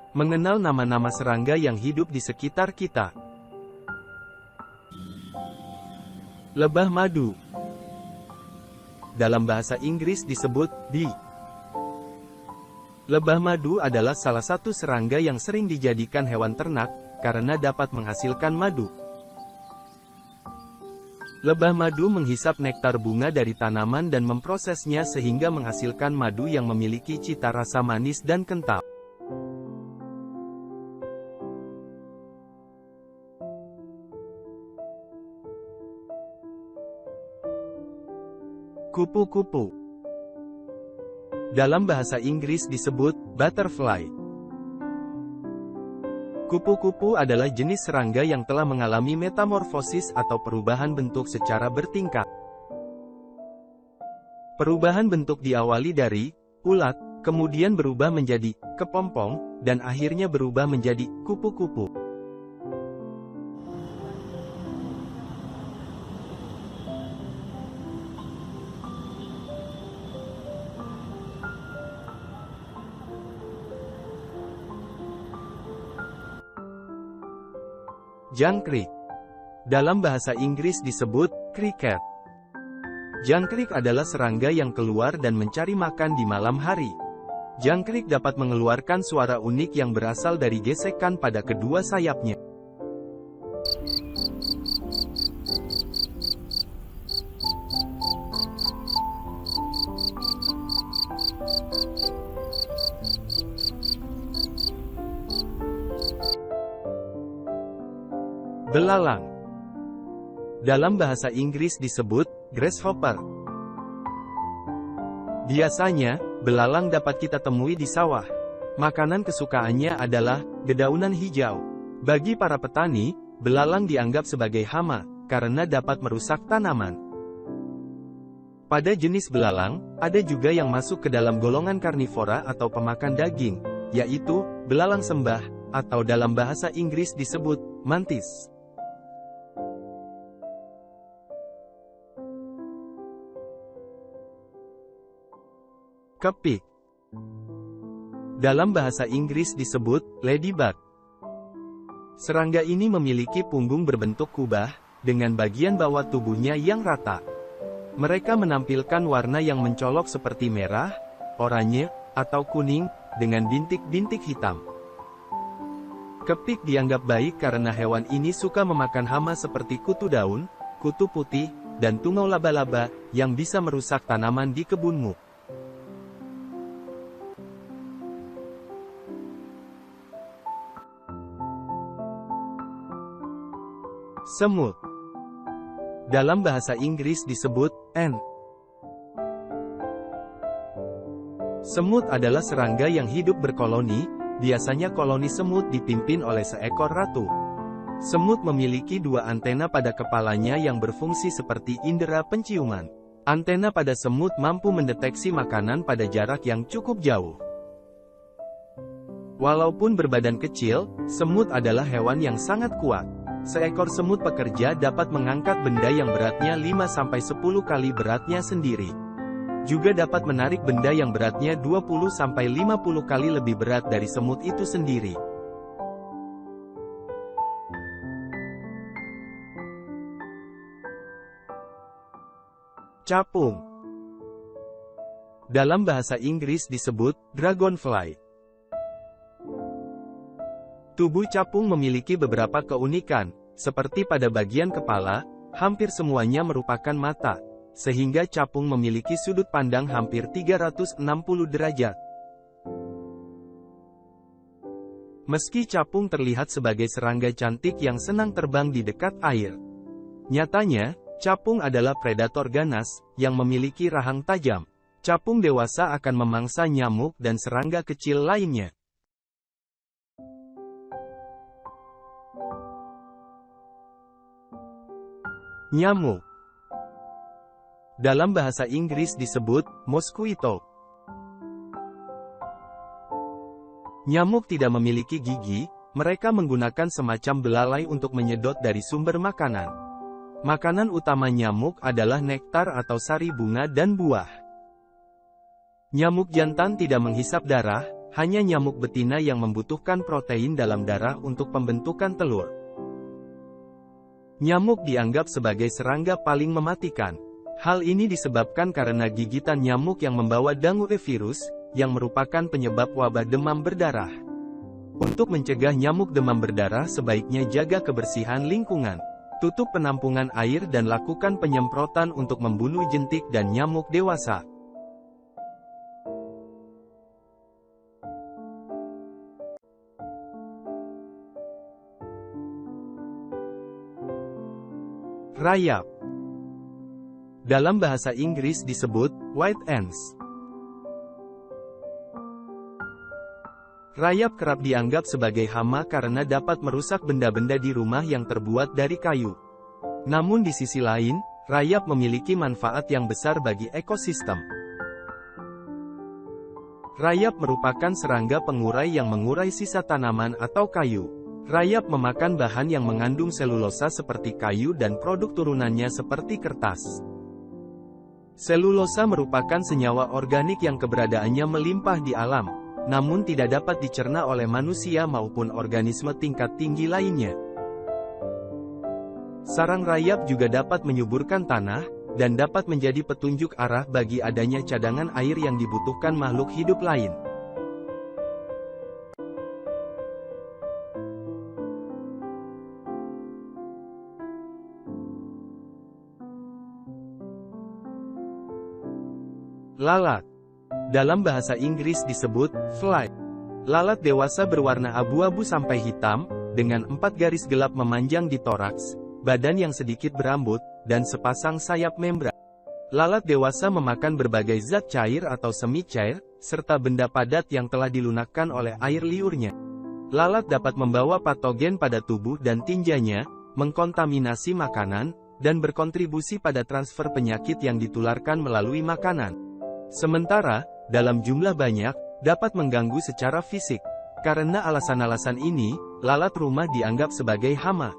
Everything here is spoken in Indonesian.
Mengenal nama-nama serangga yang hidup di sekitar kita. Lebah madu. Dalam bahasa Inggris disebut bee. Lebah madu adalah salah satu serangga yang sering dijadikan hewan ternak, karena dapat menghasilkan madu. Lebah madu menghisap nektar bunga dari tanaman dan memprosesnya sehingga menghasilkan madu yang memiliki cita rasa manis dan kental. Kupu-kupu. Dalam bahasa Inggris disebut butterfly. Kupu-kupu adalah jenis serangga yang telah mengalami metamorfosis atau perubahan bentuk secara bertingkat. Perubahan bentuk diawali dari ulat, kemudian berubah menjadi kepompong, dan akhirnya berubah menjadi kupu-kupu. Jangkrik. Dalam bahasa Inggris disebut cricket. Jangkrik adalah serangga yang keluar dan mencari makan di malam hari. Jangkrik dapat mengeluarkan suara unik yang berasal dari gesekan pada kedua sayapnya. Belalang. Dalam bahasa Inggris disebut grasshopper. Biasanya, belalang dapat kita temui di sawah. Makanan kesukaannya adalah dedaunan hijau. Bagi para petani, belalang dianggap sebagai hama, karena dapat merusak tanaman. Pada jenis belalang, ada juga yang masuk ke dalam golongan karnivora atau pemakan daging, yaitu belalang sembah, atau dalam bahasa Inggris disebut mantis. Kepik. Dalam bahasa Inggris disebut ladybug. Serangga ini memiliki punggung berbentuk kubah, dengan bagian bawah tubuhnya yang rata. Mereka menampilkan warna yang mencolok seperti merah, oranye, atau kuning, dengan bintik-bintik hitam. Kepik dianggap baik karena hewan ini suka memakan hama seperti kutu daun, kutu putih, dan tungau laba-laba, yang bisa merusak tanaman di kebunmu. Semut. Dalam bahasa Inggris disebut ant. Semut adalah serangga yang hidup berkoloni, biasanya koloni semut dipimpin oleh seekor ratu. Semut memiliki dua antena pada kepalanya yang berfungsi seperti indera penciuman. Antena pada semut mampu mendeteksi makanan pada jarak yang cukup jauh. Walaupun berbadan kecil, semut adalah hewan yang sangat kuat. Seekor semut pekerja dapat mengangkat benda yang beratnya 5-10 kali beratnya sendiri. Juga dapat menarik benda yang beratnya 20-50 kali lebih berat dari semut itu sendiri. Capung. Dalam bahasa Inggris disebut dragonfly. Tubuh capung memiliki beberapa keunikan, seperti pada bagian kepala, hampir semuanya merupakan mata, sehingga capung memiliki sudut pandang hampir 360 derajat. Meski capung terlihat sebagai serangga cantik yang senang terbang di dekat air, nyatanya, capung adalah predator ganas, yang memiliki rahang tajam. Capung dewasa akan memangsa nyamuk dan serangga kecil lainnya. Nyamuk. Dalam bahasa Inggris disebut mosquito. Nyamuk tidak memiliki gigi, mereka menggunakan semacam belalai untuk menyedot dari sumber makanan. Makanan utama nyamuk adalah nektar atau sari bunga dan buah. Nyamuk jantan tidak menghisap darah, hanya nyamuk betina yang membutuhkan protein dalam darah untuk pembentukan telur. Nyamuk dianggap sebagai serangga paling mematikan. Hal ini disebabkan karena gigitan nyamuk yang membawa dengue virus, yang merupakan penyebab wabah demam berdarah. Untuk mencegah nyamuk demam berdarah sebaiknya jaga kebersihan lingkungan. Tutup penampungan air dan lakukan penyemprotan untuk membunuh jentik dan nyamuk dewasa. Rayap. Dalam bahasa Inggris disebut white ants. Rayap kerap dianggap sebagai hama karena dapat merusak benda-benda di rumah yang terbuat dari kayu. Namun di sisi lain, rayap memiliki manfaat yang besar bagi ekosistem. Rayap merupakan serangga pengurai yang mengurai sisa tanaman atau kayu. Rayap memakan bahan yang mengandung selulosa seperti kayu dan produk turunannya seperti kertas. Selulosa merupakan senyawa organik yang keberadaannya melimpah di alam, namun tidak dapat dicerna oleh manusia maupun organisme tingkat tinggi lainnya. Sarang rayap juga dapat menyuburkan tanah, dan dapat menjadi petunjuk arah bagi adanya cadangan air yang dibutuhkan makhluk hidup lain. Lalat. Dalam bahasa Inggris disebut fly. Lalat dewasa berwarna abu-abu sampai hitam, dengan 4 garis gelap memanjang di toraks, badan yang sedikit berambut, dan sepasang sayap membran. Lalat dewasa memakan berbagai zat cair atau semi-cair, serta benda padat yang telah dilunakkan oleh air liurnya. Lalat dapat membawa patogen pada tubuh dan tinjanya, mengkontaminasi makanan, dan berkontribusi pada transfer penyakit yang ditularkan melalui makanan. Sementara, dalam jumlah banyak, dapat mengganggu secara fisik. Karena alasan-alasan ini, lalat rumah dianggap sebagai hama.